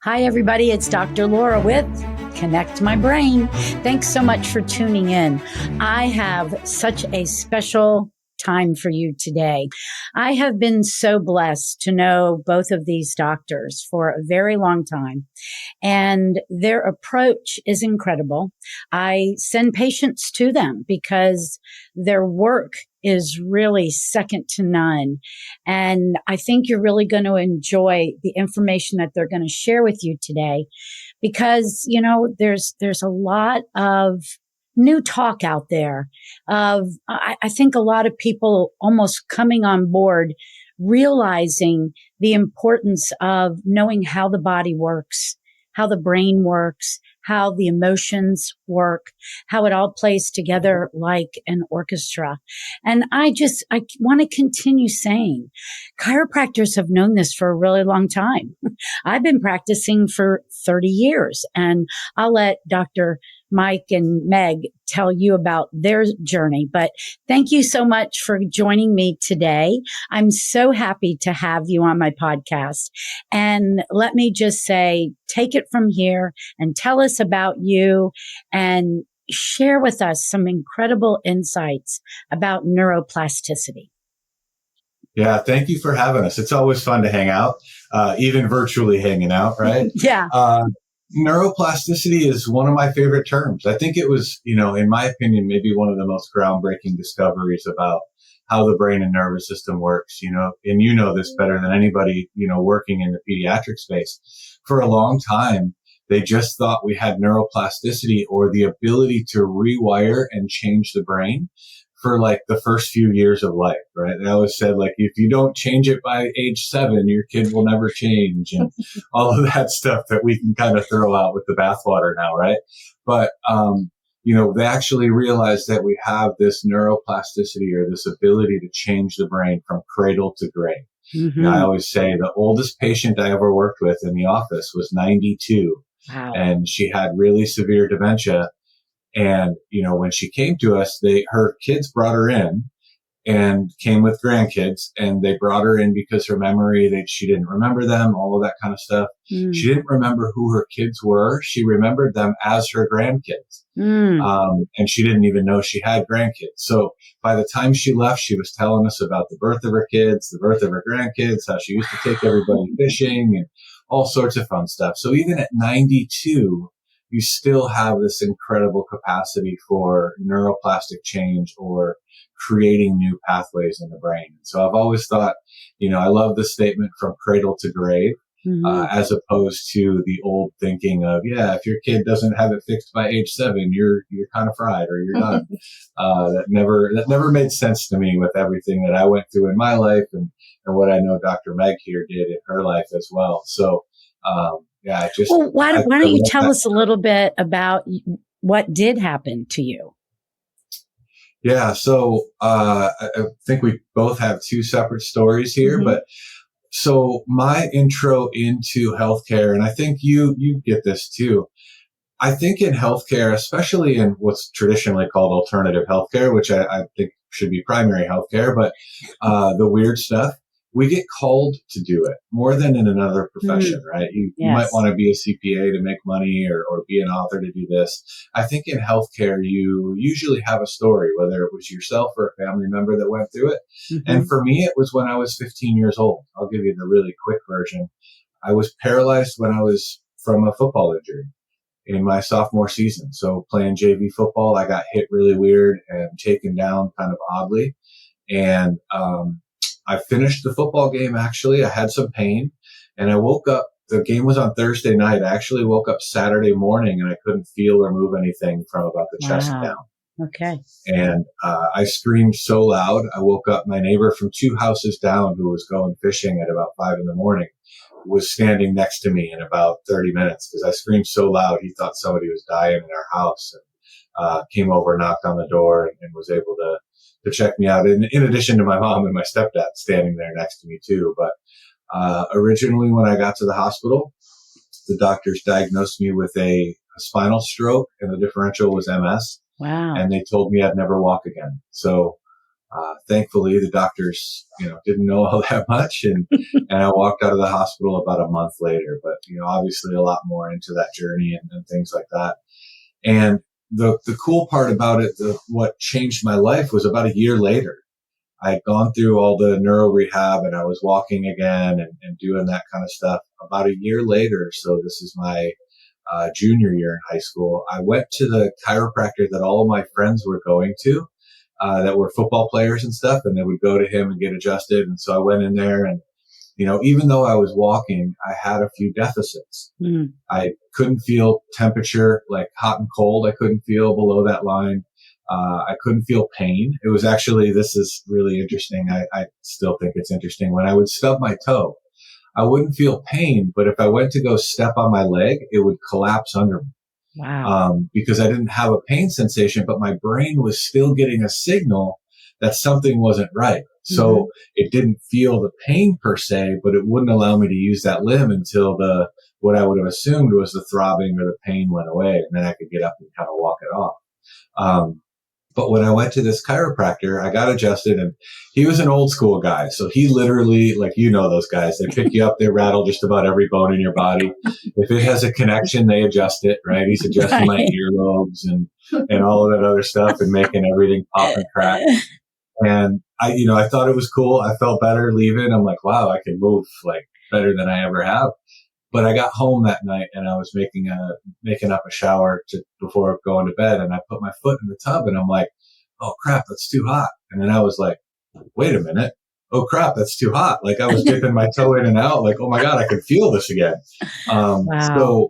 Hi, everybody. It's Dr. Laura with Connect My Brain. Thanks so much for tuning in. I have such a special time for you today. I have been so blessed to know both of these doctors for a very long time, and their approach is incredible. I send patients to them because their work is really second to none. And I think you're really going to enjoy the information that they're going to share with you today because, you know, there's a lot of new talk out there of, I think a lot of people almost coming on board, realizing the importance of knowing how the body works, how the brain works, how the emotions work, how it all plays together like an orchestra. And I want to continue saying chiropractors have known this for a really long time. I've been practicing for 30 years, and I'll let Dr. Mike and Meg tell you about their journey. But thank you so much for joining me today. I'm so happy to have you on my podcast. And let me just say, take it from here and tell us about you and share with us some incredible insights about neuroplasticity. Yeah, thank you for having us. It's always fun to hang out, even virtually hanging out, right? Yeah. Neuroplasticity is one of my favorite terms. I think it was, in my opinion, maybe one of the most groundbreaking discoveries about how the brain and nervous system works, and you know this better than anybody, working in the pediatric space. For a long time, they just thought we had neuroplasticity or the ability to rewire and change the brain for like the first few years of life, right? They always said, like, if you don't change it by age 7, your kid will never change, and all of that stuff that we can kind of throw out with the bathwater now, right? But, they actually realized that we have this neuroplasticity or this ability to change the brain from cradle to grave. Mm-hmm. I always say the oldest patient I ever worked with in the office was 92. Wow. And she had really severe dementia. And, when she came to us, her kids brought her in and came with grandkids, and they brought her in because her memory, she didn't remember them, all of that kind of stuff. Mm. She didn't remember who her kids were. She remembered them as her grandkids. And she didn't even know she had grandkids. So by the time she left, she was telling us about the birth of her kids, the birth of her grandkids, how she used to take everybody fishing and all sorts of fun stuff. So even at 92, you still have this incredible capacity for neuroplastic change or creating new pathways in the brain. So I've always thought, I love the statement from cradle to grave, as opposed to the old thinking of, if your kid doesn't have it fixed by age 7, you're kind of fried or you're done. That never made sense to me with everything that I went through in my life and what I know Dr. Meg here did in her life as well. So, why don't you tell us a little bit about what did happen to you? Yeah. So, I think we both have two separate stories here, but so my intro into healthcare, and I think you get this too. I think in healthcare, especially in what's traditionally called alternative healthcare, which I think should be primary healthcare, but, the weird stuff, we get called to do it more than in another profession, right? You might want to be a CPA to make money or be an author to do this. I think in healthcare, you usually have a story, whether it was yourself or a family member that went through it. And for me, it was when I was 15 years old. I'll give you the really quick version. I was paralyzed when I was from a football injury in my sophomore season. So playing JV football, I got hit really weird and taken down kind of oddly. And, I finished the football game, actually. I had some pain, and I woke up. The game was on Thursday night. I actually woke up Saturday morning, and I couldn't feel or move anything from about the chest down. Okay. And I screamed so loud, I woke up my neighbor from 2 houses down who was going fishing at about 5 a.m, was standing next to me in about 30 minutes because I screamed so loud he thought somebody was dying in our house, and came over, knocked on the door, and was able to check me out. In addition to my mom and my stepdad standing there next to me too. But originally when I got to the hospital, the doctors diagnosed me with a spinal stroke, and the differential was MS. Wow. And they told me I'd never walk again. So Thankfully, the doctors, didn't know all that much, and I walked out of the hospital about a month later. But obviously, a lot more into that journey and things like that. And the cool part about it, what changed my life, was about a year later. I had gone through all the neuro rehab, and I was walking again and doing that kind of stuff. About a year later, so this is my junior year in high school, I went to the chiropractor that all of my friends were going to, that were football players and stuff, and they would go to him and get adjusted. And so I went in there, and, even though I was walking, I had a few deficits. I couldn't feel temperature, like hot and cold. I couldn't feel below that line. I couldn't feel pain. It was actually, this is really interesting. I still think it's interesting. When I would stub my toe, I wouldn't feel pain, but if I went to go step on my leg, it would collapse under me. Wow. Because I didn't have a pain sensation, but my brain was still getting a signal that something wasn't right. So it didn't feel the pain per se, but it wouldn't allow me to use that limb until what I would have assumed was the throbbing or the pain went away. And then I could get up and kind of walk it off. But when I went to this chiropractor, I got adjusted, and he was an old school guy. So he literally, like, those guys, they pick you up, they rattle just about every bone in your body. If it has a connection, they adjust it, right? He's adjusting my earlobes and all of that other stuff and making everything pop and crack. And I thought it was cool. I felt better leaving. I'm like, wow, I can move like better than I ever have. But I got home that night, and I was making up a shower before going to bed, and I put my foot in the tub, and I'm like, oh crap, that's too hot. And then I was like, wait a minute. Oh crap, that's too hot. Like, I was dipping my toe in and out, like, oh my God, I can feel this again. Wow. So,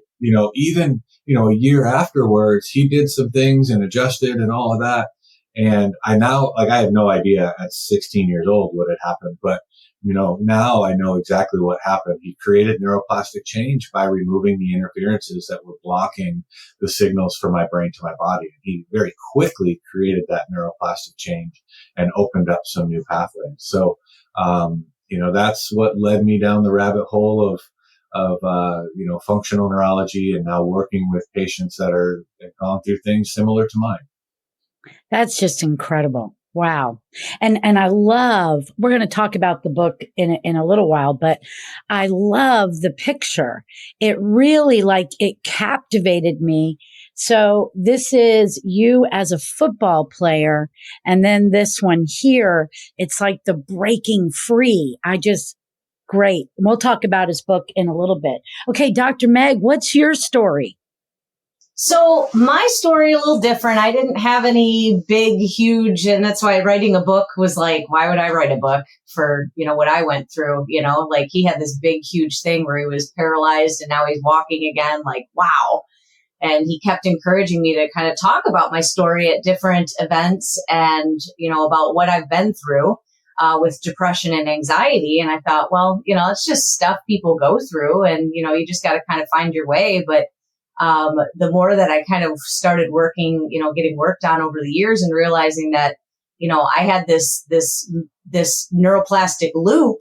even, a year afterwards, he did some things and adjusted and all of that. And I had no idea at 16 years old what had happened, but now I know exactly what happened. He created neuroplastic change by removing the interferences that were blocking the signals from my brain to my body. He very quickly created that neuroplastic change and opened up some new pathways. So, that's what led me down the rabbit hole of functional neurology, and now working with patients that have gone through things similar to mine. That's just incredible. Wow. And I love, we're going to talk about the book in a little while, but I love the picture. It really, it captivated me. So this is you as a football player. And then this one here, it's like the breaking free. Great. We'll talk about his book in a little bit. Okay, Dr. Meg, what's your story? So my story, a little different. I didn't have any big, huge, and that's why writing a book was like, why would I write a book for, what I went through, like he had this big, huge thing where he was paralyzed and now he's walking again, like, wow. And he kept encouraging me to kind of talk about my story at different events and, about what I've been through with depression and anxiety. And I thought, well, it's just stuff people go through and, you just got to kind of find your way. But the more that I kind of started working, getting worked on over the years and realizing that, I had this neuroplastic loop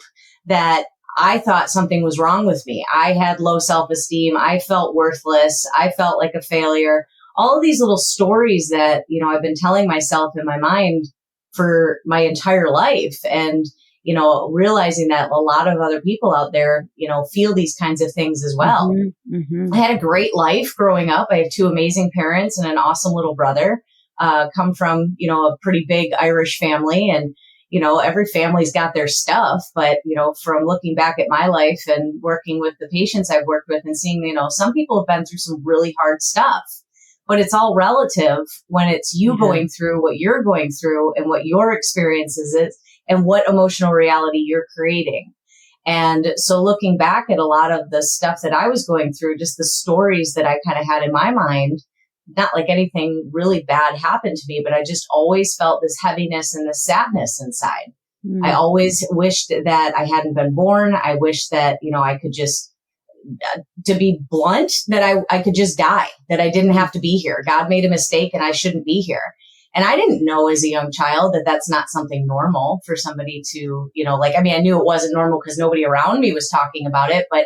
that I thought something was wrong with me. I had low self-esteem. I felt worthless. I felt like a failure. All of these little stories that, I've been telling myself in my mind for my entire life. And, realizing that a lot of other people out there, feel these kinds of things as well. I had a great life growing up. I have two amazing parents and an awesome little brother, come from, a pretty big Irish family. And, every family's got their stuff. But, from looking back at my life and working with the patients I've worked with and seeing, some people have been through some really hard stuff. But it's all relative when it's you going through what you're going through and what your experiences is and what emotional reality you're creating. And so looking back at a lot of the stuff that I was going through, just the stories that I kind of had in my mind, not like anything really bad happened to me, but I just always felt this heaviness and this sadness inside. I always wished that I hadn't been born. I wish that, I could just, to be blunt, that I could just die, that I didn't have to be here. God made a mistake and I shouldn't be here. And I didn't know as a young child that that's not something normal for somebody to, I knew it wasn't normal because nobody around me was talking about it, but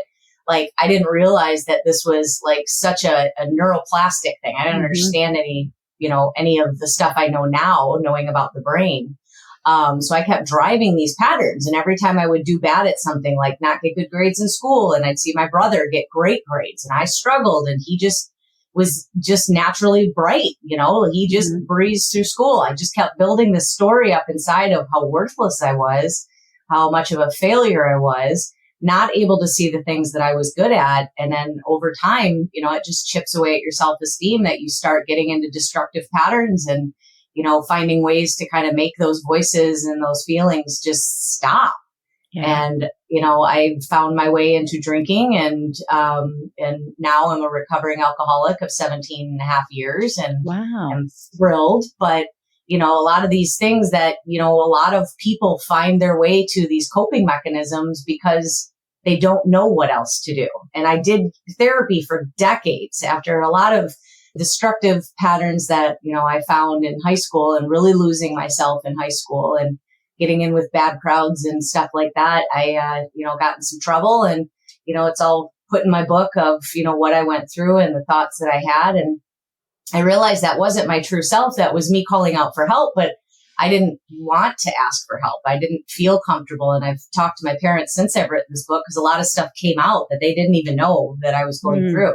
I didn't realize that this was such a neuroplastic thing. I didn't understand any of the stuff I know now, knowing about the brain. So I kept driving these patterns. And every time I would do bad at something, like not get good grades in school, and I'd see my brother get great grades and I struggled, and he just was just naturally bright. He just breezed through school. I just kept building this story up inside of how worthless I was, how much of a failure I was, not able to see the things that I was good at. And then over time, it just chips away at your self-esteem, that you start getting into destructive patterns and, finding ways to kind of make those voices and those feelings just stop. Yeah. And, I found my way into drinking, and now I'm a recovering alcoholic of 17 and a half years, and wow. I'm thrilled. But, a lot of these things that, a lot of people find their way to these coping mechanisms because they don't know what else to do. And I did therapy for decades after a lot of destructive patterns that, I found in high school, and really losing myself in high school and getting in with bad crowds and stuff like that. I, got in some trouble, and, it's all put in my book of, what I went through and the thoughts that I had. And I realized that wasn't my true self. That was me calling out for help, but I didn't want to ask for help. I didn't feel comfortable. And I've talked to my parents since I've written this book, because a lot of stuff came out that they didn't even know that I was going through.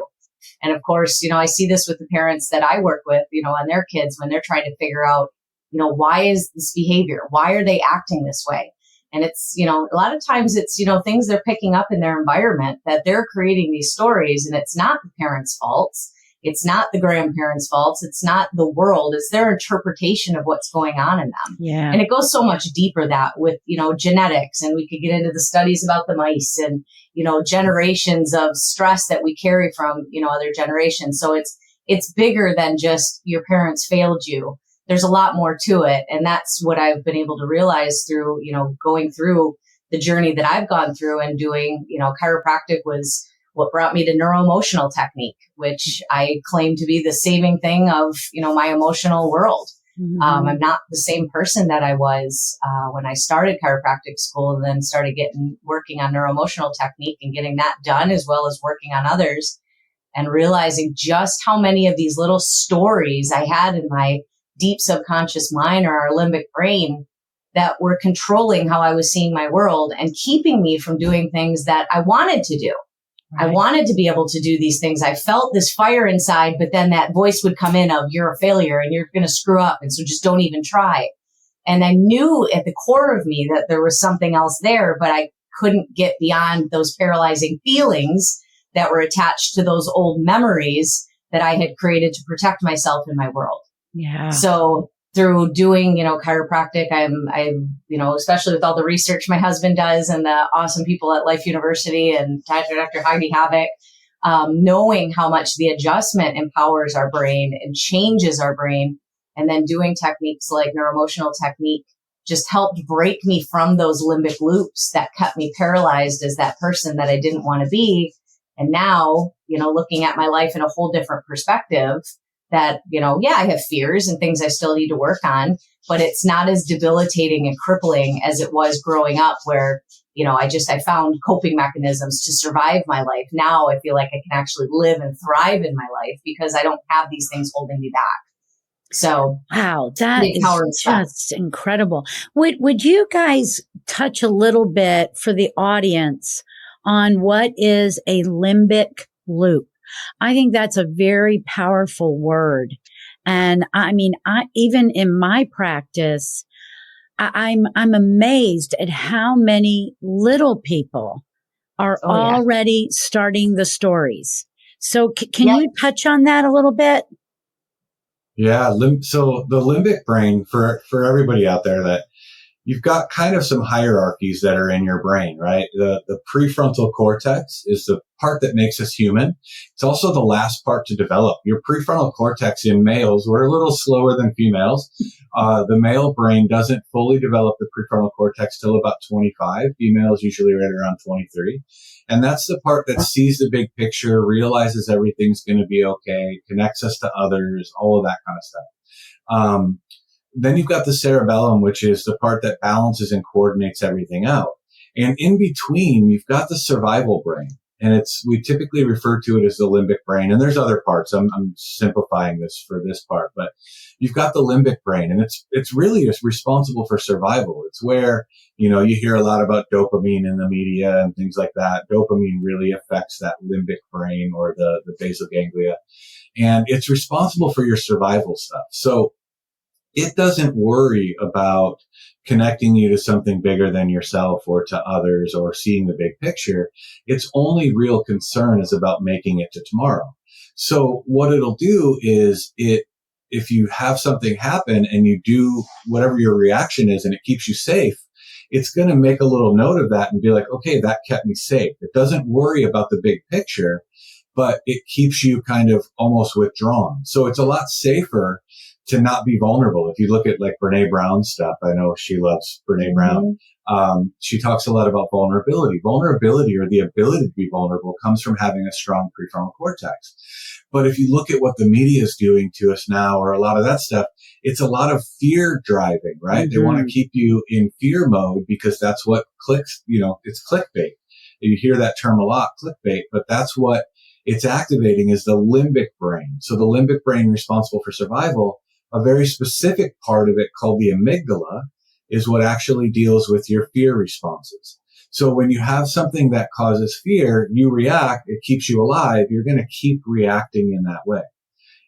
And of course, I see this with the parents that I work with, on their kids when they're trying to figure out, why is this behavior? Why are they acting this way? And it's, a lot of times it's, things they're picking up in their environment, that they're creating these stories, and it's not the parents' faults. It's not the grandparents' faults. It's not the world. It's their interpretation of what's going on in them. Yeah. And it goes so much deeper that with, genetics, and we could get into the studies about the mice and, generations of stress that we carry from, other generations. So it's bigger than just your parents failed you. There's a lot more to it. And that's what I've been able to realize through, going through the journey that I've gone through, and doing, chiropractic was what brought me to neuroemotional technique, which I claim to be the saving thing of, my emotional world. Mm-hmm. I'm not the same person that I was when I started chiropractic school, and then started working on neuroemotional technique and getting that done, as well as working on others, and realizing just how many of these little stories I had in my deep subconscious mind, or our limbic brain, that were controlling how I was seeing my world and keeping me from doing things that I wanted to do. Right. I wanted to be able to do these things. I felt this fire inside, but then that voice would come in of, you're a failure and you're going to screw up, and so just don't even try. And I knew at the core of me that there was something else there, but I couldn't get beyond those paralyzing feelings that were attached to those old memories that I had created to protect myself in my world. Yeah. So through doing, chiropractic, I'm, especially with all the research my husband does and the awesome people at Life University and Dr. Heidi Havoc, knowing how much the adjustment empowers our brain and changes our brain. And then doing techniques like neuroemotional technique just helped break me from those limbic loops that kept me paralyzed as that person that I didn't want to be. And now, looking at my life in a whole different perspective, that, I have fears and things I still need to work on, but it's not as debilitating and crippling as it was growing up, where, I found coping mechanisms to survive my life. Now I feel like I can actually live and thrive in my life because I don't have these things holding me back. So wow, that is just incredible. Would you guys touch a little bit for the audience on what is a limbic loop? I think that's a very powerful word. And I mean, even in my practice, I'm amazed at how many little people are already starting the stories. So can you touch on that a little bit? Yeah. So the limbic brain, for everybody out there, that you've got kind of some hierarchies that are in your brain, right? The prefrontal cortex is the part that makes us human. It's also the last part to develop. Your prefrontal cortex in males, we're a little slower than females. The male brain doesn't fully develop the prefrontal cortex till about 25. Females usually right around 23. And that's the part that sees the big picture, realizes everything's going to be okay, connects us to others, all of that kind of stuff. Then you've got the cerebellum, which is the part that balances and coordinates everything out. And in between, you've got the survival brain. And we typically refer to it as the limbic brain. And there's other parts. I'm simplifying this for this part, but you've got the limbic brain, and it's really responsible for survival. It's where, you hear a lot about dopamine in the media and things like that. Dopamine really affects that limbic brain, or the basal ganglia. And it's responsible for your survival stuff. So it doesn't worry about connecting you to something bigger than yourself or to others or seeing the big picture. Its only real concern is about making it to tomorrow. So what it'll do is if you have something happen and you do whatever your reaction is and it keeps you safe, it's going to make a little note of that and be like, okay, that kept me safe. It doesn't worry about the big picture, but it keeps you kind of almost withdrawn. So it's a lot safer to not be vulnerable. If you look at like Brene Brown's stuff, I know she loves Brene Brown. She talks a lot about vulnerability. Vulnerability, or the ability to be vulnerable, comes from having a strong prefrontal cortex. But if you look at what the media is doing to us now, or a lot of that stuff, it's a lot of fear driving, right? They want to keep you in fear mode because that's what clicks, it's clickbait. You hear that term a lot, clickbait, but that's what it's activating, is the limbic brain. So the limbic brain, responsible for survival, a very specific part of it called the amygdala, is what actually deals with your fear responses. So when you have something that causes fear, you react, it keeps you alive, you're going to keep reacting in that way.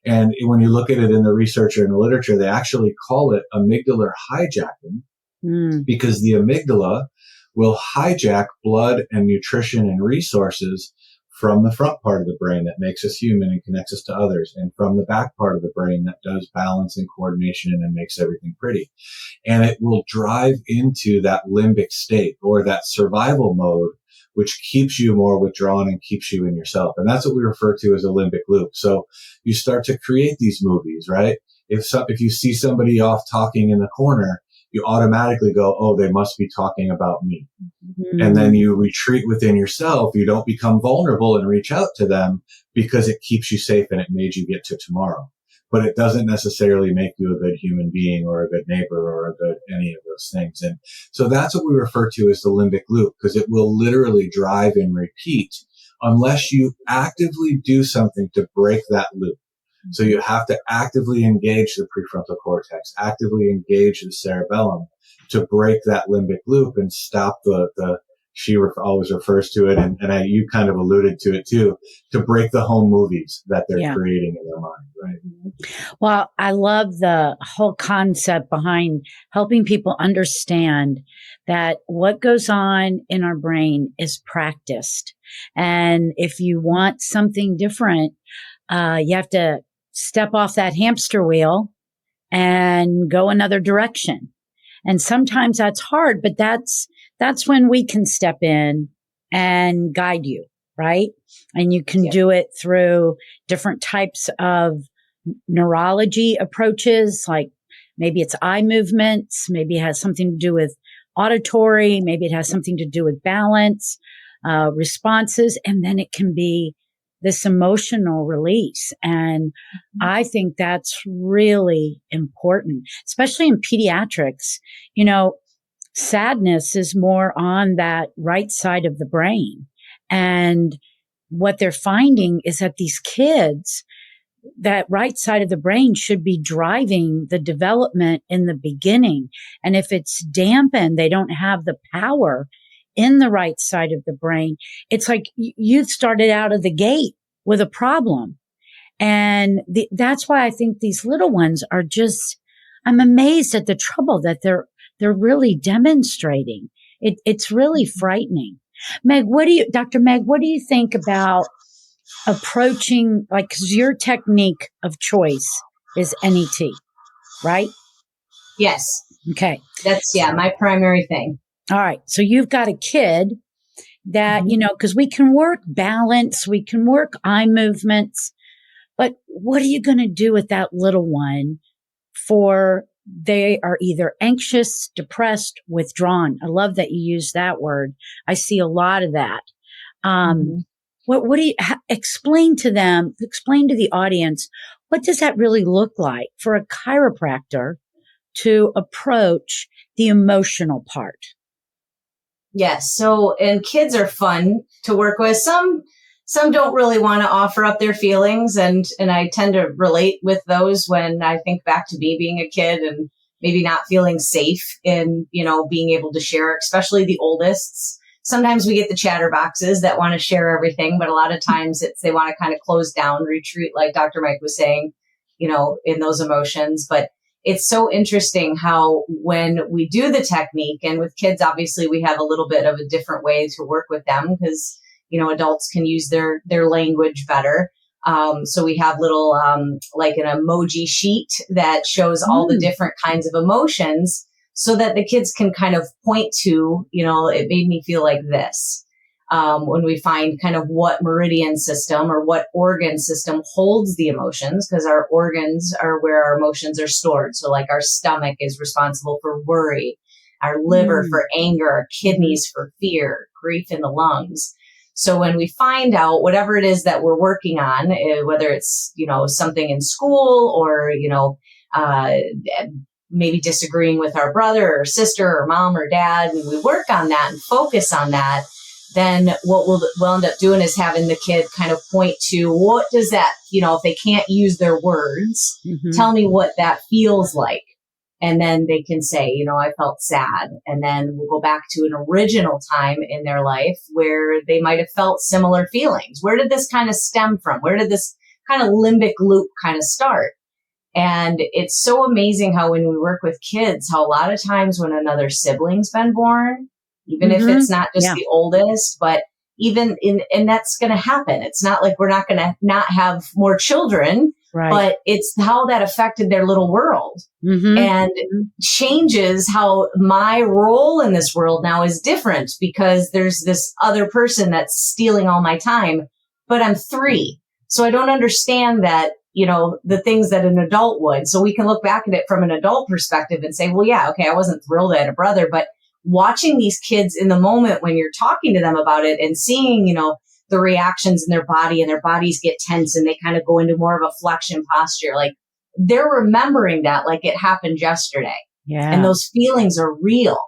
And when you look at it in the research or in the literature, they actually call it amygdalar hijacking, because the amygdala will hijack blood and nutrition and resources from the front part of the brain that makes us human and connects us to others, and from the back part of the brain that does balance and coordination and makes everything pretty. And it will drive into that limbic state, or that survival mode, which keeps you more withdrawn and keeps you in yourself. And that's what we refer to as a limbic loop. So you start to create these movies, right? If you see somebody off talking in the corner, you automatically go, oh, they must be talking about me. And then you retreat within yourself. You don't become vulnerable and reach out to them because it keeps you safe and it made you get to tomorrow. But it doesn't necessarily make you a good human being or a good neighbor or a good any of those things. And so that's what we refer to as the limbic loop, because it will literally drive and repeat unless you actively do something to break that loop. So you have to actively engage the prefrontal cortex, actively engage the cerebellum to break that limbic loop and stop she always refers to it, and you kind of alluded to it too, to break the home movies that they're creating in their mind, right? Well, I love the whole concept behind helping people understand that what goes on in our brain is practiced. And if you want something different, you have to step off that hamster wheel and go another direction. And sometimes that's hard, but that's when we can step in and guide you, right? And you can do it through different types of neurology approaches, like maybe it's eye movements, maybe it has something to do with auditory, maybe it has something to do with balance, responses, and then it can be this emotional release. And I think that's really important, especially in pediatrics. Sadness is more on that right side of the brain. And what they're finding is that these kids, that right side of the brain should be driving the development in the beginning. And if it's dampened, they don't have the power in the right side of the brain. It's like you've started out of the gate with a problem. And that's why I think these little ones are I'm amazed at the trouble that they're really demonstrating. It's really frightening. Dr. Meg, what do you think about approaching, like, 'cause your technique of choice is NET, right? Yes. Okay. That's, my primary thing. All right. So you've got a kid that, because we can work balance, we can work eye movements, but what are you going to do with that little one they are either anxious, depressed, withdrawn? I love that you use that word. I see a lot of that. What do you explain to the audience, what does that really look like for a chiropractor to approach the emotional part? Yes. So, and kids are fun to work with. Some don't really want to offer up their feelings. And I tend to relate with those when I think back to me being a kid and maybe not feeling safe in, being able to share, especially the oldest. Sometimes we get the chatterboxes that want to share everything, but a lot of times they want to kind of close down, retreat, like Dr. Mike was saying, in those emotions. But it's so interesting how when we do the technique, and with kids, obviously we have a little bit of a different way to work with them because, adults can use their language better. So we have little, like an emoji sheet that shows all the different kinds of emotions so that the kids can kind of point to, it made me feel like this. When we find kind of what meridian system or what organ system holds the emotions, because our organs are where our emotions are stored. So like our stomach is responsible for worry, our liver for anger, our kidneys for fear, grief in the lungs. So when we find out whatever it is that we're working on, whether it's, something in school or, maybe disagreeing with our brother or sister or mom or dad, and we work on that and focus on that, then what we'll end up doing is having the kid kind of point to what does that, if they can't use their words, tell me what that feels like. And then they can say, I felt sad. And then we'll go back to an original time in their life where they might have felt similar feelings. Where did this kind of stem from? Where did this kind of limbic loop kind of start? And it's so amazing how when we work with kids, how a lot of times when another sibling's been born, even if it's not just the oldest, but and that's going to happen. It's not like we're not going to not have more children, but it's how that affected their little world and changes how my role in this world now is different because there's this other person that's stealing all my time, but I'm 3. So I don't understand that, the things that an adult would. So we can look back at it from an adult perspective and say, well, yeah, okay, I wasn't thrilled I had a brother, but watching these kids in the moment when you're talking to them about it and seeing, the reactions in their body and their bodies get tense and they kind of go into more of a flexion posture. Like they're remembering that like it happened yesterday. Yeah. And those feelings are real.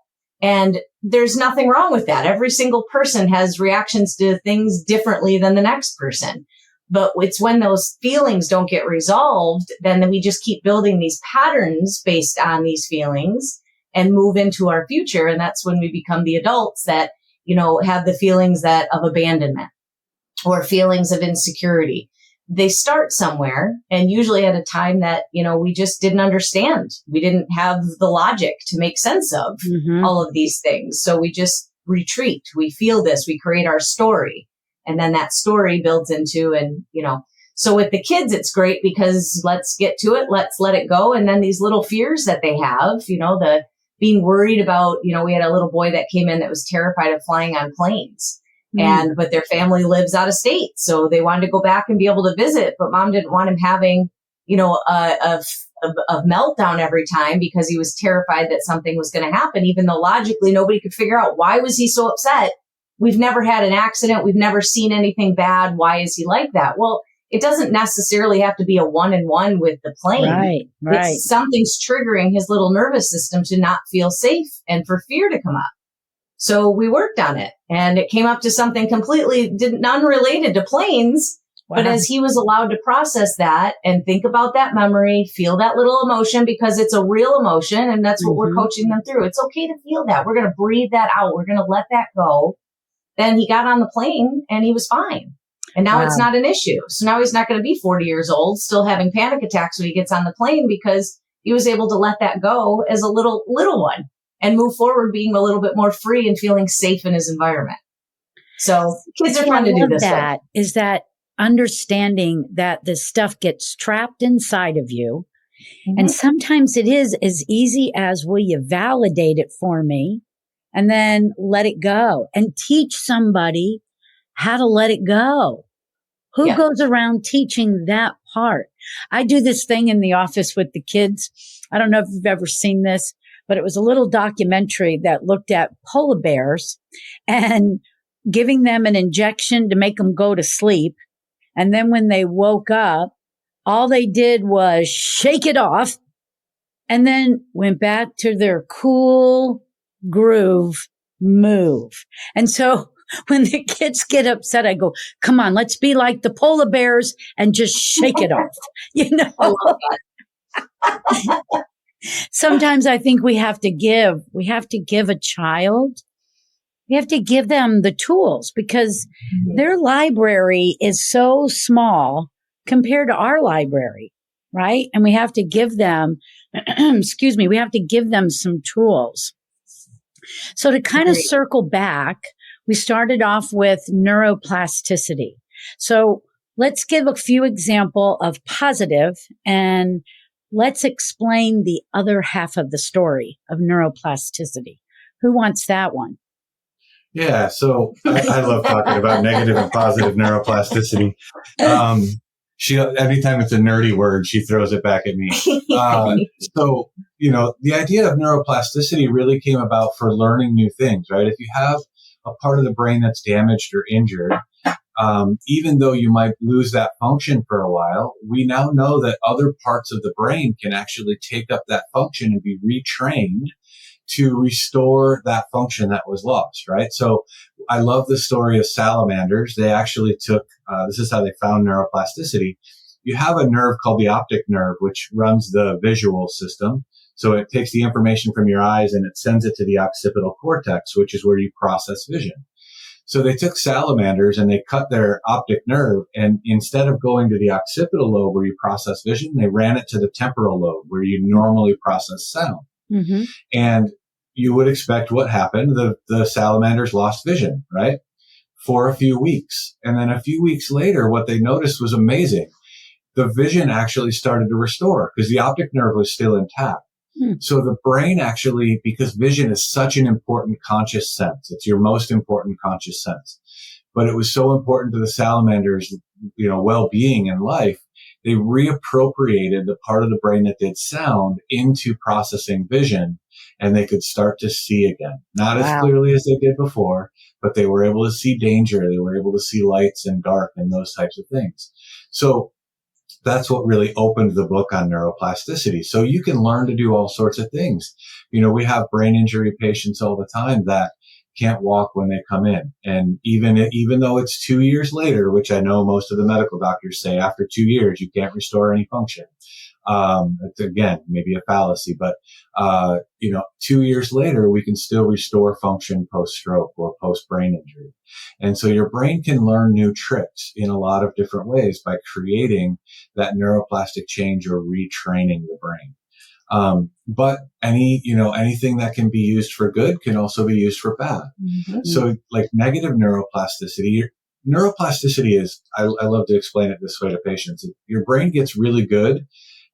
And there's nothing wrong with that. Every single person has reactions to things differently than the next person. But it's when those feelings don't get resolved, then we just keep building these patterns based on these feelings and move into our future. And that's when we become the adults that, have the feelings of abandonment or feelings of insecurity. They start somewhere and usually at a time that, we just didn't understand. We didn't have the logic to make sense of all of these things. So we just retreat. We feel this, we create our story. And then that story builds into, so with the kids, it's great because let's get to it. Let's let it go. And then these little fears that they have, the being worried about, we had a little boy that came in that was terrified of flying on planes but their family lives out of state. So they wanted to go back and be able to visit, but mom didn't want him having, a meltdown every time because he was terrified that something was going to happen, even though logically nobody could figure out why was he so upset. We've never had an accident. We've never seen anything bad. Why is he like that? Well, it doesn't necessarily have to be a 1-on-1 with the plane. Right. It's something's triggering his little nervous system to not feel safe and for fear to come up. So we worked on it and it came up to something completely unrelated to planes. Wow. But as he was allowed to process that and think about that memory, feel that little emotion because it's a real emotion and that's what we're coaching them through. It's okay to feel that. We're going to breathe that out. We're going to let that go. Then he got on the plane and he was fine. And now it's not an issue. So now he's not going to be 40 years old, still having panic attacks when he gets on the plane because he was able to let that go as a little one and move forward being a little bit more free and feeling safe in his environment. So kids are fun to do this with. Is that understanding that this stuff gets trapped inside of you. And sometimes it is as easy as, will you validate it for me? And then let it go and teach somebody how to let it go. Who goes around teaching that part? I do this thing in the office with the kids. I don't know if you've ever seen this, but it was a little documentary that looked at polar bears and giving them an injection to make them go to sleep. And then when they woke up, all they did was shake it off and then went back to their cool groove move. And so when the kids get upset, I go, come on, let's be like the polar bears and just shake it off. I love that. Sometimes I think we have to give a child, we have to give them the tools because their library is so small compared to our library, right? And we have to give them, we have to give them some tools. So to kind of circle back, we started off with neuroplasticity. So let's give a few examples of positive and let's explain the other half of the story of neuroplasticity. Who wants that one? Yeah, so I love talking about negative and positive neuroplasticity. Every time it's a nerdy word, she throws it back at me. So, the idea of neuroplasticity really came about for learning new things, right? If you have a part of the brain that's damaged or injured, even though you might lose that function for a while, we now know that other parts of the brain can actually take up that function and be retrained to restore that function that was lost, right? So I love the story of salamanders. They actually took, this is how they found neuroplasticity. You have a nerve called the optic nerve, which runs the visual system. So it takes the information from your eyes and it sends it to the occipital cortex, which is where you process vision. So they took salamanders and they cut their optic nerve, and instead of going to the occipital lobe where you process vision, they ran it to the temporal lobe where you normally process sound. Mm-hmm. And you would expect what happened. The salamanders lost vision, right? For a few weeks. And then a few weeks later, what they noticed was amazing. The vision actually started to restore because the optic nerve was still intact. So the brain actually, because vision is such an important conscious sense, it's your most important conscious sense, but it was so important to the salamanders, well-being in life, they reappropriated the part of the brain that did sound into processing vision, and they could start to see again. Not as clearly as they did before, but they were able to see danger. They were able to see lights and dark and those types of things. So that's what really opened the book on neuroplasticity. So you can learn to do all sorts of things. We have brain injury patients all the time that can't walk when they come in. And even though it's 2 years later, which I know most of the medical doctors say after 2 years, you can't restore any function. It's again, maybe a fallacy, but, 2 years later, we can still restore function post-stroke or post-brain injury. And so your brain can learn new tricks in a lot of different ways by creating that neuroplastic change or retraining the brain. But anything that can be used for good can also be used for bad. Mm-hmm. So like negative neuroplasticity is, I love to explain it this way to patients. Your brain gets really good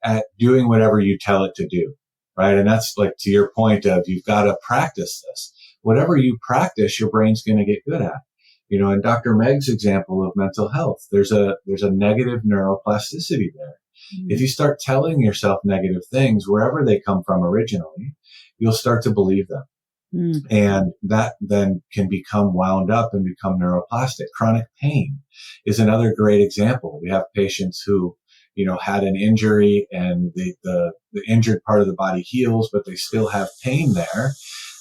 at doing whatever you tell it to do, right? And that's like to your point of you've got to practice this. Whatever you practice, your brain's going to get good at. In Dr. Meg's example of mental health, there's a negative neuroplasticity there. Mm-hmm. If you start telling yourself negative things, wherever they come from originally, you'll start to believe them. Mm-hmm. And that then can become wound up and become neuroplastic. Chronic pain is another great example. We have patients who had an injury and the injured part of the body heals, but they still have pain there.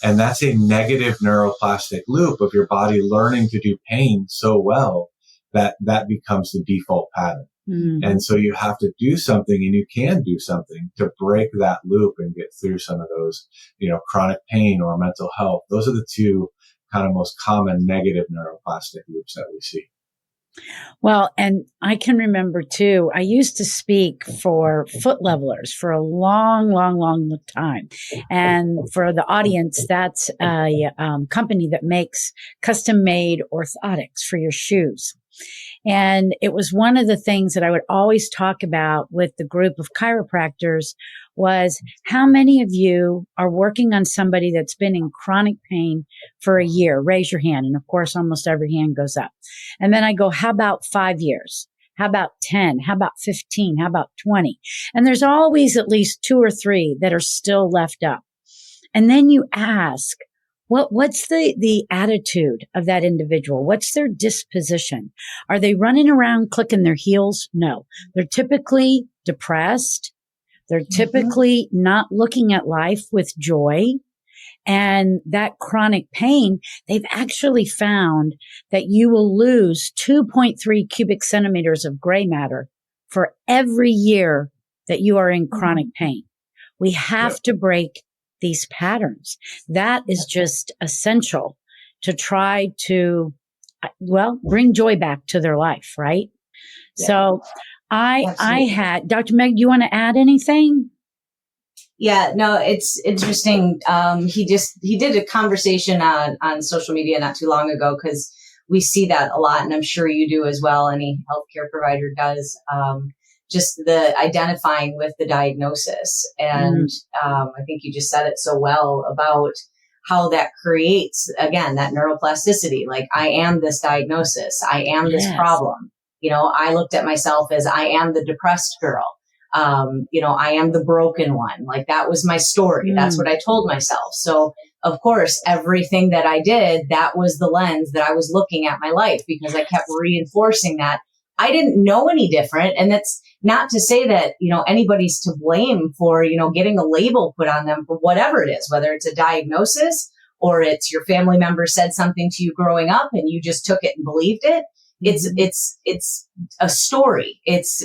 And that's a negative neuroplastic loop of your body learning to do pain so well that becomes the default pattern. Mm-hmm. And so you have to do something, and you can do something to break that loop and get through some of those, chronic pain or mental health. Those are the two kind of most common negative neuroplastic loops that we see. Well, and I can remember too, I used to speak for foot levelers for a long, long, long time. And for the audience, that's a company that makes custom made orthotics for your shoes. And it was one of the things that I would always talk about with the group of chiropractors was how many of you are working on somebody that's been in chronic pain for a year? Raise your hand. And of course, almost every hand goes up. And then I go, how about 5 years? How about 10? How about 15? How about 20? And there's always at least 2 or 3 that are still left up. And then you ask, what's the attitude of that individual? What's their disposition? Are they running around clicking their heels? No. They're typically depressed. They're typically not looking at life with joy. And that chronic pain, they've actually found that you will lose 2.3 cubic centimeters of gray matter for every year that you are in chronic pain. We have to break these patterns. That is just essential to try to, bring joy back to their life, right? Yeah. So I had, Dr. Meg, do you want to add anything? Yeah, no, it's interesting. He did a conversation on social media not too long ago, because we see that a lot, and I'm sure you do as well. Any healthcare provider does. Just the identifying with the diagnosis. And I think you just said it so well about how that creates, again, that neuroplasticity. Like, I am this diagnosis. I am this problem. You know, I looked at myself as I am the depressed girl. You know, I am the broken one. Like, that was my story. That's what I told myself. So of course, everything that I did, that was the lens that I was looking at my life, because I kept reinforcing that. I didn't know any different. And that's not to say that, you know, anybody's to blame for, you know, getting a label put on them for whatever it is, whether it's a diagnosis or it's your family member said something to you growing up and you just took it and believed it. It's a story.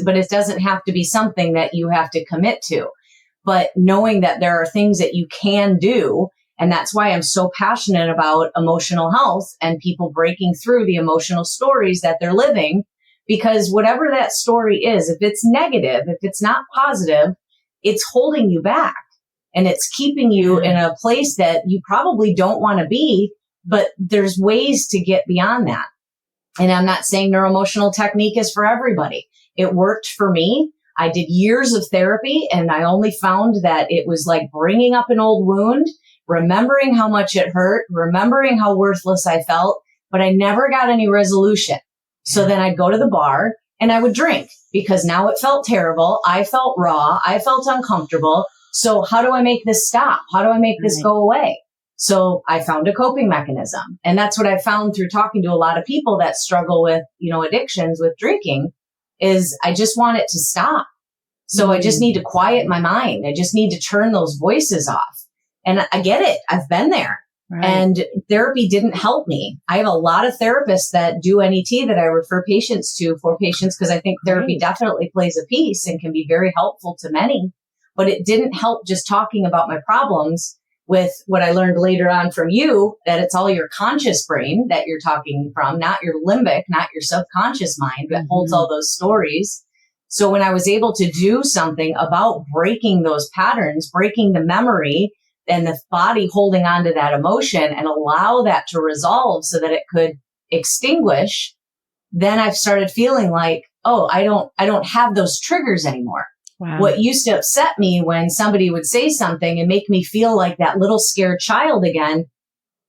But it doesn't have to be something that you have to commit to. But knowing that there are things that you can do. And that's why I'm so passionate about emotional health and people breaking through the emotional stories that they're living. Because whatever that story is, if it's negative, if it's not positive, it's holding you back, and it's keeping you in a place that you probably don't want to be. But there's ways to get beyond that. And I'm not saying neuroemotional technique is for everybody. It worked for me. I did years of therapy, and I only found that it was like bringing up an old wound, remembering how much it hurt, remembering how worthless I felt, but I never got any resolution. So then I'd go to the bar and I would drink, because now it felt terrible. I felt raw. I felt uncomfortable. So how do I make this stop? How do I make this go away? So I found a coping mechanism. And that's what I found through talking to a lot of people that struggle with, you know, addictions with drinking, is I just want it to stop. So I just need to quiet my mind. I just need to turn those voices off. And I get it. I've been there. Right. And therapy didn't help me. I have a lot of therapists that do NET that I refer patients to for patients, because I think therapy definitely plays a piece and can be very helpful to many. But it didn't help just talking about my problems with what I learned later on from you, that it's all your conscious brain that you're talking from, not your limbic, not your subconscious mind that holds all those stories. So when I was able to do something about breaking those patterns, breaking the memory, and the body holding on to that emotion, and allow that to resolve so that it could extinguish, then I've started feeling like, oh, I don't have those triggers anymore. Wow. What used to upset me when somebody would say something and make me feel like that little scared child again.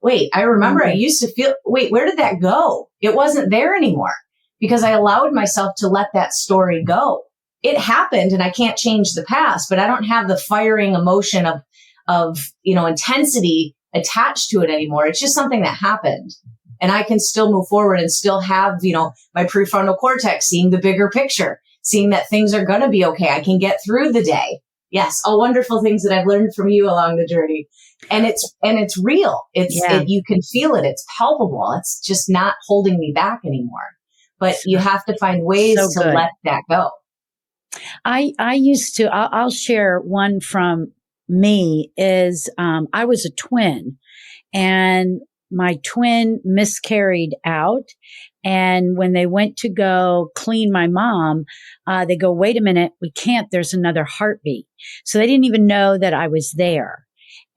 Wait, I remember I used to feel, where did that go? It wasn't there anymore, because I allowed myself to let that story go. It happened and I can't change the past, but I don't have the firing emotion of, you know, intensity attached to it anymore. It's just something that happened, and I can still move forward and still have, you know, my prefrontal cortex seeing the bigger picture, seeing that things are going to be okay. I can get through the day. Yes. All wonderful things that I've learned from you along the journey. And it's real. You can feel it. It's palpable. It's just not holding me back anymore, but you have to find ways to let that go. I used to, I'll share one from me is, I was a twin, and my twin miscarried out. And when they went to go clean my mom, they go, wait a minute, we can't, there's another heartbeat. So they didn't even know that I was there.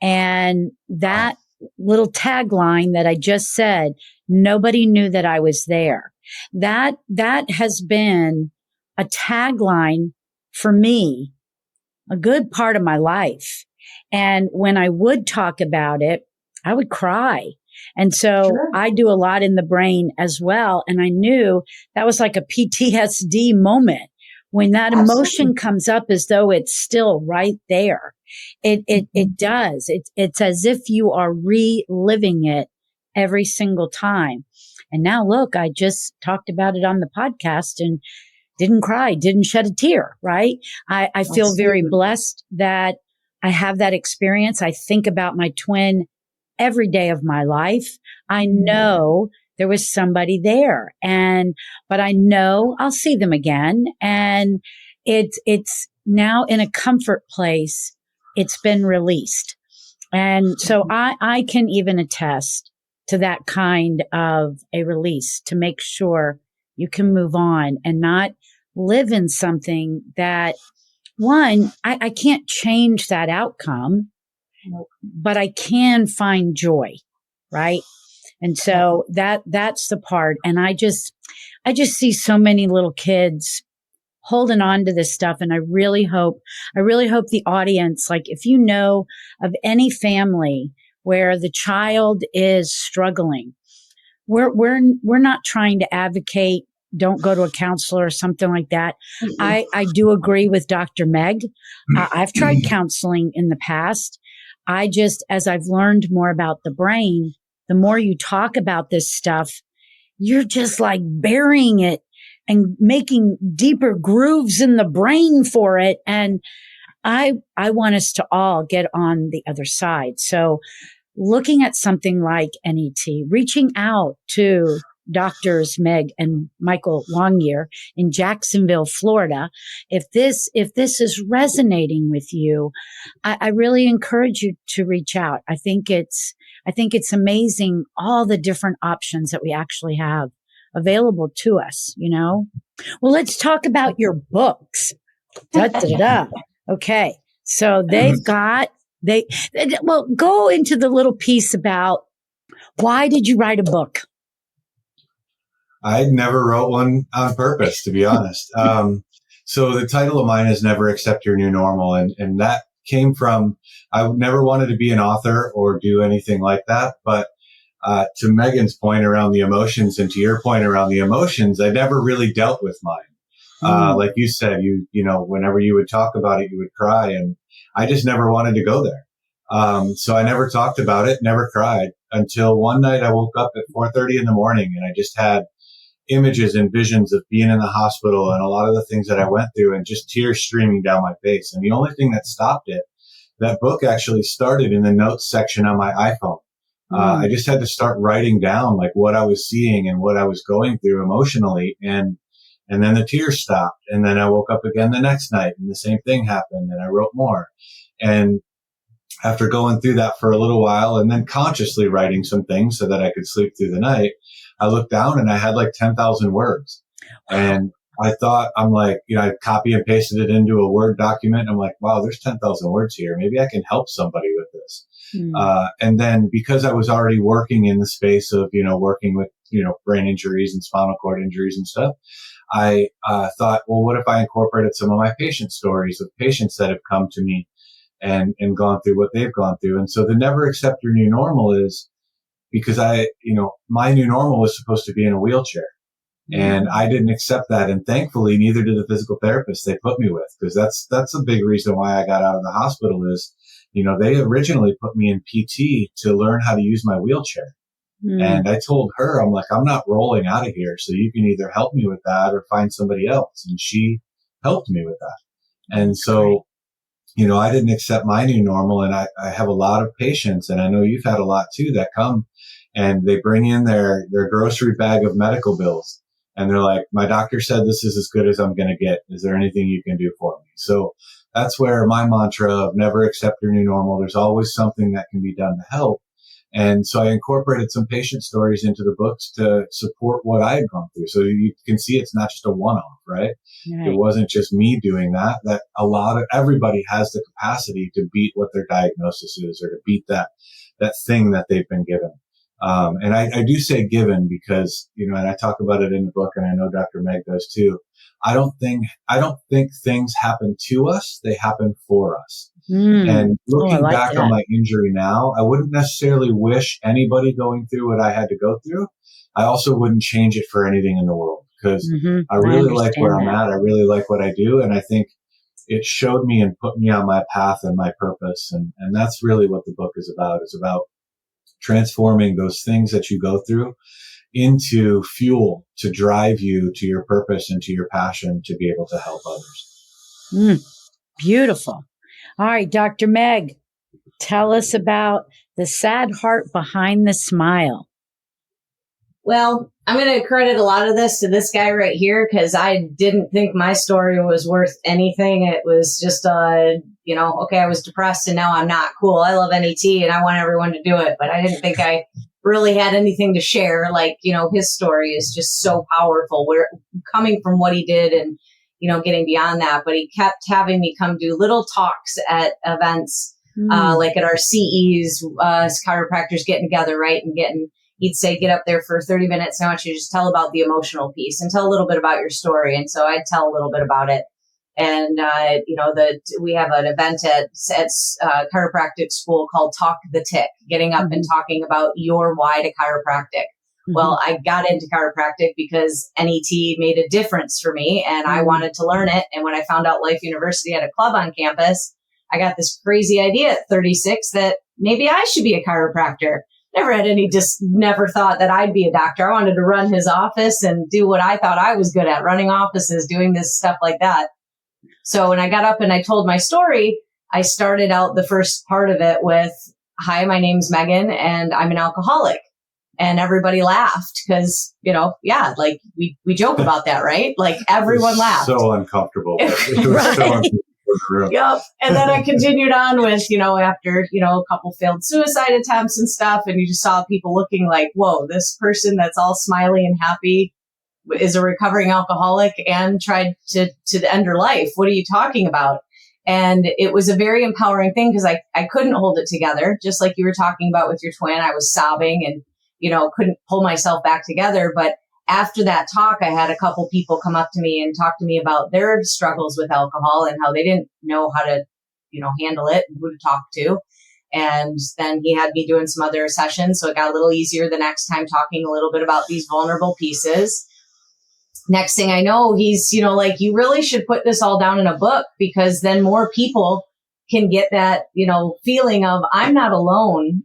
And that little tagline that I just said, nobody knew that I was there. That has been a tagline for me a good part of my life. And when I would talk about it, I would cry. And so I do a lot in the brain as well. And I knew that was like a PTSD moment when that emotion comes up as though it's still right there. It does. It's as if you are reliving it every single time. And now look, I just talked about it on the podcast and didn't cry, didn't shed a tear, right? I feel very blessed that I have that experience. I think about my twin every day of my life. I know there was somebody there, but I know I'll see them again. And it's now in a comfort place. It's been released. And so I can even attest to that kind of a release to make sure you can move on and not live in something that, one, I can't change that outcome, but I can find joy, right? And so that's the part. And I just see so many little kids holding on to this stuff. And I really hope the audience, like if you know of any family where the child is struggling, we're not trying to advocate, don't go to a counselor or something like that. Mm-hmm. I do agree with Dr. Meg. I've tried counseling in the past. As I've learned more about the brain, the more you talk about this stuff, you're just like burying it and making deeper grooves in the brain for it. And I want us to all get on the other side. So looking at something like NET, reaching out to Doctors Meg and Michael Longyear in Jacksonville, Florida. If this is resonating with you, I really encourage you to reach out. I think it's amazing all the different options that we actually have available to us, you know? Well, let's talk about your books. Da, da, da, da. Okay. So go into the little piece about why did you write a book? I never wrote one on purpose, to be honest. So the title of mine is Never Accept Your New Normal. And that came from, I never wanted to be an author or do anything like that. But to Megan's point around the emotions and to your point around the emotions, I never really dealt with mine. Like you said, you know, whenever you would talk about it, you would cry. And I just never wanted to go there. So I never talked about it, never cried until one night I woke up at 4:30 in the morning and I just had images and visions of being in the hospital and a lot of the things that I went through and just tears streaming down my face. And the only thing that stopped it, that book actually started in the notes section on my iPhone. I just had to start writing down like what I was seeing and what I was going through emotionally. And then the tears stopped. And then I woke up again the next night and the same thing happened and I wrote more. And after going through that for a little while and then consciously writing some things so that I could sleep through the night, I looked down and I had like 10,000 words. And I thought, I'm like, you know, I copy and pasted it into a Word document. I'm like, wow, there's 10,000 words here. Maybe I can help somebody with this. And then because I was already working in the space of, you know, working with, you know, brain injuries and spinal cord injuries and stuff, I thought, well, what if I incorporated some of my patient stories of patients that have come to me and gone through what they've gone through. And so the Never Accept Your New Normal is because my new normal was supposed to be in a wheelchair. And I didn't accept that. And thankfully, neither did the physical therapist they put me with, because that's a big reason why I got out of the hospital is, you know, they originally put me in PT to learn how to use my wheelchair. And I told her, I'm like, I'm not rolling out of here. So you can either help me with that or find somebody else. And she helped me with that. And so, you know, I didn't accept my new normal. And I have a lot of patients, and I know you've had a lot too, that come and they bring in their grocery bag of medical bills. And they're like, my doctor said this is as good as I'm going to get. Is there anything you can do for me? So that's where my mantra of never accept your new normal. There's always something that can be done to help. And so I incorporated some patient stories into the books to support what I had gone through. So you can see it's not just a one-off, right? It wasn't just me doing that everybody has the capacity to beat what their diagnosis is or to beat that thing that they've been given. And I do say given because, you know, and I talk about it in the book and I know Dr. Meg does too. I don't think things happen to us. They happen for us. And looking back on my injury now, I wouldn't necessarily wish anybody going through what I had to go through. I also wouldn't change it for anything in the world because I really like where I'm at. I really like what I do. And I think it showed me and put me on my path and my purpose. And that's really what the book is about. It's about transforming those things that you go through into fuel to drive you to your purpose and to your passion to be able to help others. Beautiful. All right, Dr. Meg, tell us about The sad heart behind the smile. Well, I'm going to credit a lot of this to this guy right here because I didn't think my story was worth anything. It was just, okay, I was depressed and now I'm not. Cool. I love NET and I want everyone to do it. But I didn't think I really had anything to share. Like, his story is just so powerful. We're coming from what he did and, getting beyond that. But he kept having me come do little talks at events, like at our CEs, chiropractors getting together, right? And he'd say, get up there for 30 minutes. And I want you to just tell about the emotional piece and tell a little bit about your story. And so I'd tell a little bit about it. And, we have an event at chiropractic school called Talk the Tick, getting up and talking about your why to chiropractic. Well, I got into chiropractic because NET made a difference for me and I wanted to learn it. And when I found out Life University had a club on campus, I got this crazy idea at 36 that maybe I should be a chiropractor. Never thought that I'd be a doctor. I wanted to run his office and do what I thought I was good at, running offices, doing this stuff like that. So when I got up and I told my story, I started out the first part of it with, hi, my name's Meaghan and I'm an alcoholic. And everybody laughed because, like we joke about that, right? Like everyone laughed. So uncomfortable. It was so uncomfortable. Yep. And then I continued on with, after, a couple failed suicide attempts and stuff. And you just saw people looking like, whoa, this person that's all smiley and happy is a recovering alcoholic and tried to end her life. What are you talking about? And it was a very empowering thing because I couldn't hold it together. Just like you were talking about with your twin, I was sobbing and, couldn't pull myself back together. But after that talk, I had a couple people come up to me and talk to me about their struggles with alcohol and how they didn't know how to, handle it and who to talk to. And then he had me doing some other sessions. So it got a little easier the next time, talking a little bit about these vulnerable pieces. Next thing I know, he's, you really should put this all down in a book because then more people can get that, feeling of I'm not alone.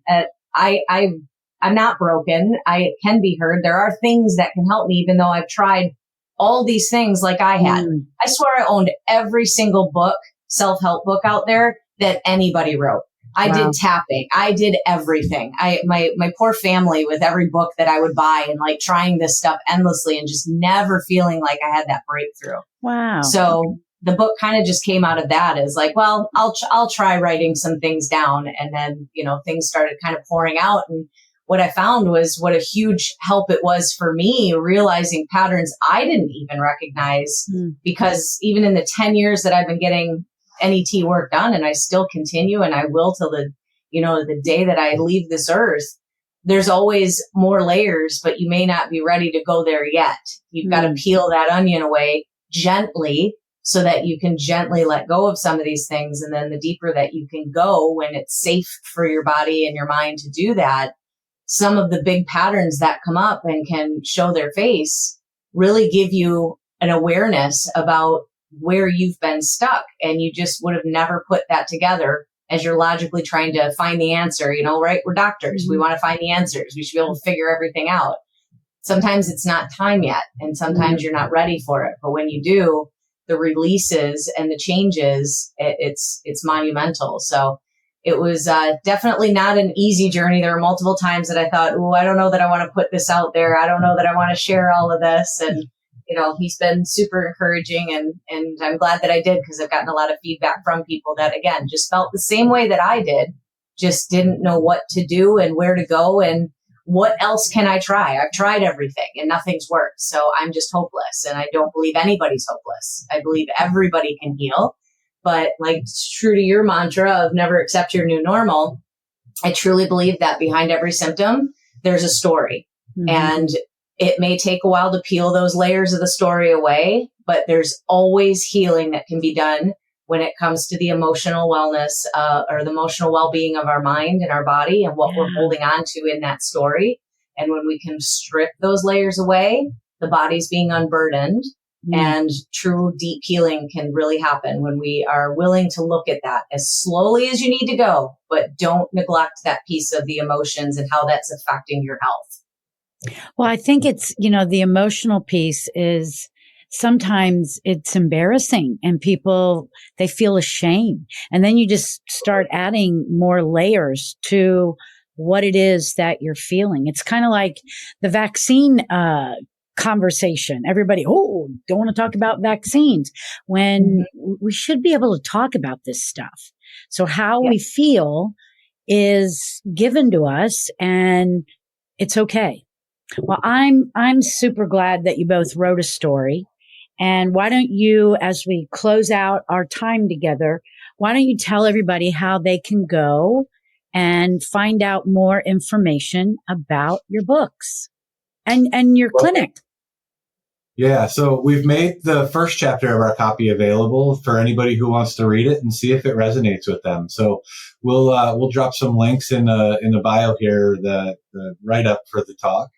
I'm not broken. I can be heard. There are things that can help me, even though I've tried all these things like I had. I swear I owned every single book, self-help book out there that anybody wrote. I did tapping. I did everything. My poor family with every book that I would buy and like trying this stuff endlessly and just never feeling like I had that breakthrough. Wow. So the book kind of just came out of that as like, well, I'll try writing some things down. And then, things started kind of pouring out. And what I found was what a huge help it was for me realizing patterns I didn't even recognize because even in the 10 years that I've been getting NET work done and I still continue and I will till the day that I leave this earth, there's always more layers, but you may not be ready to go there yet. You've got to peel that onion away gently so that you can gently let go of some of these things. And then the deeper that you can go when it's safe for your body and your mind to do that, some of the big patterns that come up and can show their face really give you an awareness about where you've been stuck. And you just would have never put that together as you're logically trying to find the answer, right? We're doctors. We want to find the answers. We should be able to figure everything out. Sometimes it's not time yet. And sometimes you're not ready for it. But when you do, the releases and the changes, it's monumental. So it was definitely not an easy journey. There were multiple times that I thought, I don't know that I want to put this out there. I don't know that I want to share all of this. And, he's been super encouraging and I'm glad that I did because I've gotten a lot of feedback from people that, again, just felt the same way that I did, just didn't know what to do and where to go and what else can I try? I've tried everything and nothing's worked. So I'm just hopeless. And I don't believe anybody's hopeless. I believe everybody can heal. But like true to your mantra of never accept your new normal, I truly believe that behind every symptom, there's a story. And it may take a while to peel those layers of the story away, but there's always healing that can be done when it comes to the emotional wellness or the emotional well-being of our mind and our body and what we're holding on to in that story. And when we can strip those layers away, the body's being unburdened. And true deep healing can really happen when we are willing to look at that as slowly as you need to go, but don't neglect that piece of the emotions and how that's affecting your health. Well, I think it's, the emotional piece is sometimes it's embarrassing and people, they feel ashamed. And then you just start adding more layers to what it is that you're feeling. It's kind of like the vaccine conversation. Everybody, don't want to talk about vaccines when we should be able to talk about this stuff. So how we feel is given to us, and it's okay. Well, I'm super glad that you both wrote a story. And why don't you, as we close out our time together, why don't you tell everybody how they can go and find out more information about your books and your clinic? Yeah, so we've made the first chapter of our copy available for anybody who wants to read it and see if it resonates with them. So we'll drop some links in the bio here, the write up for the talk.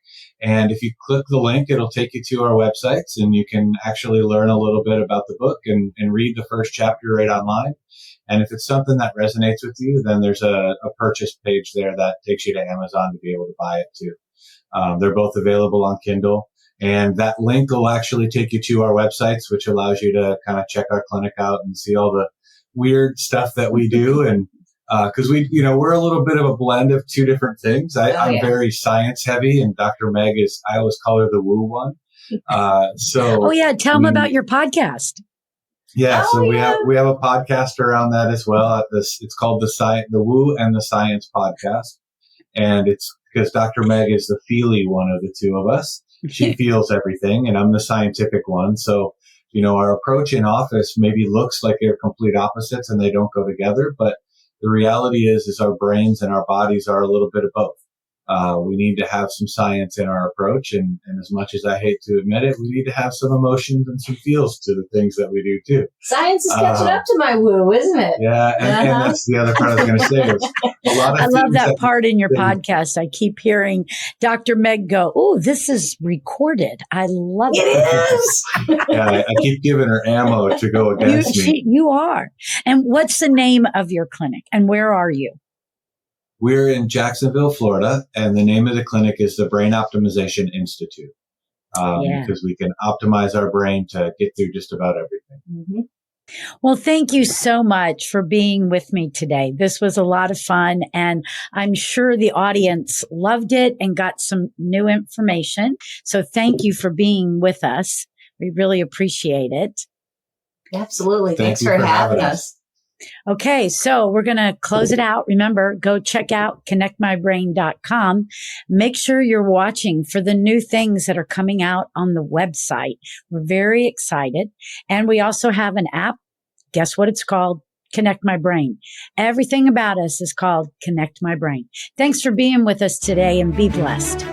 And if you click the link, it'll take you to our websites, and you can actually learn a little bit about the book and read the first chapter right online. And if it's something that resonates with you, then there's a purchase page there that takes you to Amazon to be able to buy it too. They're both available on Kindle. And that link will actually take you to our websites, which allows you to kind of check our clinic out and see all the weird stuff that we do. And because we're a little bit of a blend of two different things. I'm very science heavy, and Dr. Meg I always call her the woo one. Tell them about your podcast. Yeah, we have a podcast around that as well. It's called the Woo and the Science Podcast, and it's because Dr. Meg is the feely one of the two of us. She feels everything, and I'm the scientific one. So, our approach in office maybe looks like they're complete opposites and they don't go together. But the reality is our brains and our bodies are a little bit of both. We need to have some science in our approach. And as much as I hate to admit it, we need to have some emotions and some feels to the things that we do too. Science is catching up to my woo, isn't it? Yeah. And that's the other part I was going to say. I love that part in your podcast. I keep hearing Dr. Meg go, "Oh, this is recorded." I love it. It is. Yeah, I keep giving her ammo to go against me. You are. And what's the name of your clinic, and where are you? We're in Jacksonville, Florida, and the name of the clinic is the Brain Optimization Institute, because we can optimize our brain to get through just about everything. Mm-hmm. Well, thank you so much for being with me today. This was a lot of fun, and I'm sure the audience loved it and got some new information. So thank you for being with us. We really appreciate it. Absolutely. Thanks for having us. Okay, so we're going to close it out. Remember, go check out connectmybrain.com. Make sure you're watching for the new things that are coming out on the website. We're very excited. And we also have an app. Guess what it's called? Connect My Brain. Everything about us is called Connect My Brain. Thanks for being with us today, and be blessed.